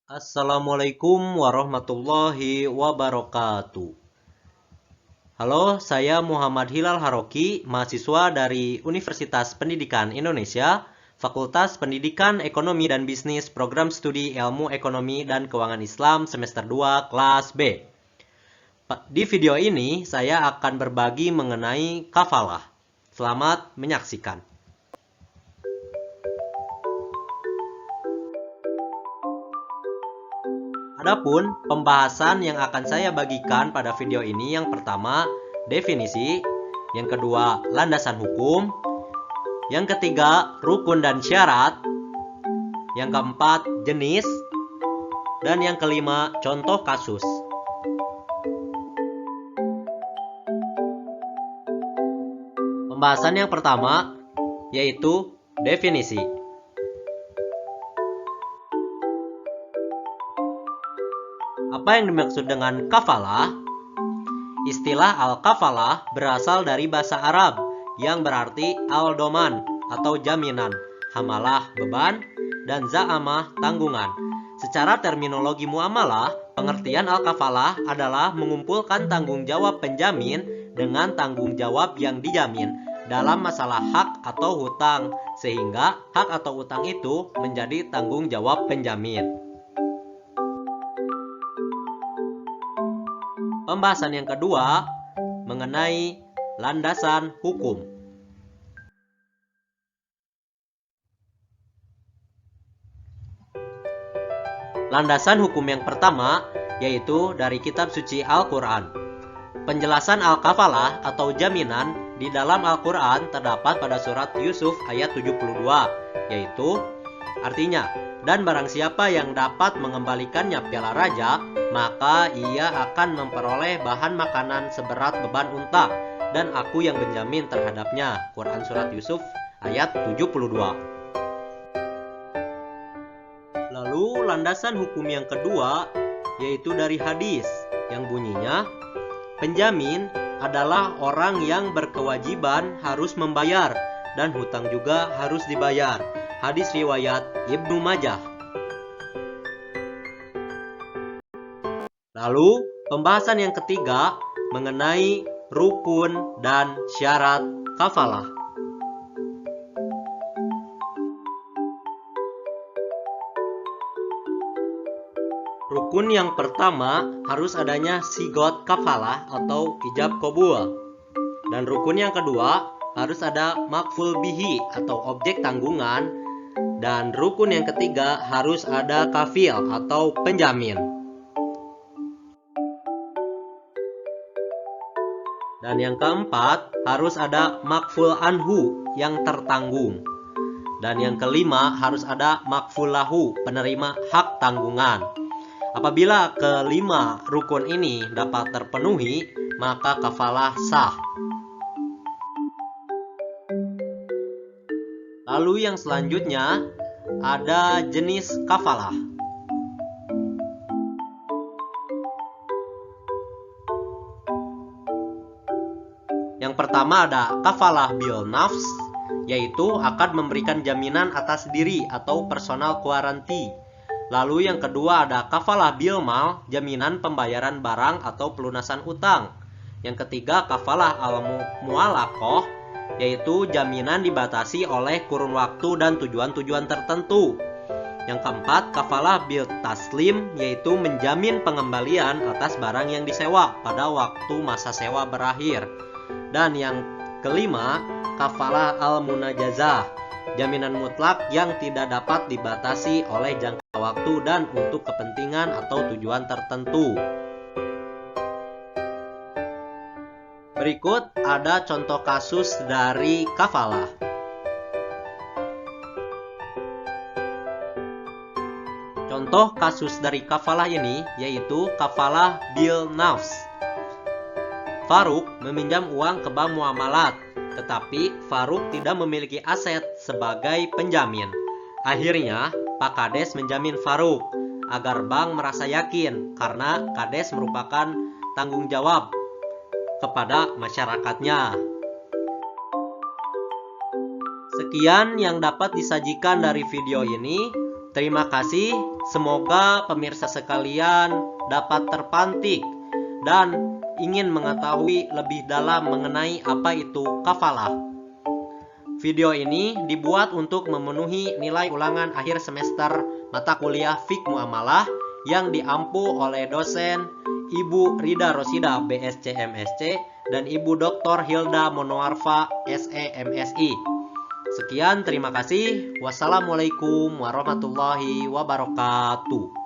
Assalamualaikum warahmatullahi wabarakatuh. Halo, saya Muhammad Hilal Haroki, mahasiswa dari Universitas Pendidikan Indonesia, Fakultas Pendidikan Ekonomi dan Bisnis, Program Studi Ilmu Ekonomi dan Keuangan Islam semester 2 kelas B. Di video ini saya akan berbagi mengenai kafalah. Selamat menyaksikan. Adapun pembahasan yang akan saya bagikan pada video ini yang pertama, definisi, yang kedua, landasan hukum, yang ketiga, rukun dan syarat, yang keempat, jenis, dan yang kelima, contoh kasus. Pembahasan yang pertama yaitu definisi. Apa yang dimaksud dengan kafalah? Istilah al-kafalah berasal dari bahasa Arab yang berarti al-doman atau jaminan, hamalah beban, dan za'amah tanggungan. Secara terminologi muamalah, pengertian al-kafalah adalah mengumpulkan tanggung jawab penjamin dengan tanggung jawab yang dijamin dalam masalah hak atau hutang, sehingga hak atau hutang itu menjadi tanggung jawab penjamin. Pembahasan yang kedua mengenai landasan hukum. Landasan hukum yang pertama yaitu dari kitab suci Al-Quran. Penjelasan al-kafalah atau jaminan di dalam Al-Quran terdapat pada surat Yusuf ayat 72, yaitu artinya, dan barang siapa yang dapat mengembalikannya piala raja, maka ia akan memperoleh bahan makanan seberat beban unta, dan aku yang menjamin terhadapnya. Quran surat Yusuf ayat 72. Lalu landasan hukum yang kedua yaitu dari hadis yang bunyinya, penjamin adalah orang yang berkewajiban harus membayar dan hutang juga harus dibayar. Hadis riwayat Ibnu Majah. Lalu pembahasan yang ketiga mengenai rukun dan syarat kafalah. Rukun yang pertama harus adanya sigot kafalah atau ijab qabul. Dan rukun yang kedua harus ada makful bihi atau objek tanggungan. Dan rukun yang ketiga harus ada kafil atau penjamin. Dan yang keempat harus ada makful anhu yang tertanggung. Dan yang kelima harus ada makful lahu, penerima hak tanggungan. Apabila kelima rukun ini dapat terpenuhi, maka kafalah sah. Lalu yang selanjutnya ada jenis kafalah. Yang pertama ada kafalah bil nafs, yaitu akan memberikan jaminan atas diri atau personal kuaranti. Lalu yang kedua ada kafalah bil mal, jaminan pembayaran barang atau pelunasan utang. Yang ketiga kafalah al mu'alaqah, yaitu jaminan dibatasi oleh kurun waktu dan tujuan-tujuan tertentu. Yang keempat kafalah bil taslim, yaitu menjamin pengembalian atas barang yang disewa pada waktu masa sewa berakhir. Dan yang kelima kafalah al munajazah, jaminan mutlak yang tidak dapat dibatasi oleh jangka waktu dan untuk kepentingan atau tujuan tertentu. Berikut ada contoh kasus dari kafalah. Contoh kasus dari kafalah ini yaitu kafalah bil nafs. Faruk meminjam uang ke bank muamalat, tetapi Faruk tidak memiliki aset sebagai penjamin. Akhirnya, Pak Kades menjamin Faruk agar bank merasa yakin karena Kades merupakan tanggung jawab kepada masyarakatnya. Sekian yang dapat disajikan dari video ini. Terima kasih, semoga pemirsa sekalian dapat terpantik dan ingin mengetahui lebih dalam mengenai apa itu kafalah. Video ini dibuat untuk memenuhi nilai ulangan akhir semester mata kuliah Fiqh Muamalah yang diampu oleh dosen Ibu Rida Rosida BSc MSc dan Ibu Dr. Hilda Monoarfa SE MSI. Sekian, terima kasih. Wassalamualaikum warahmatullahi wabarakatuh.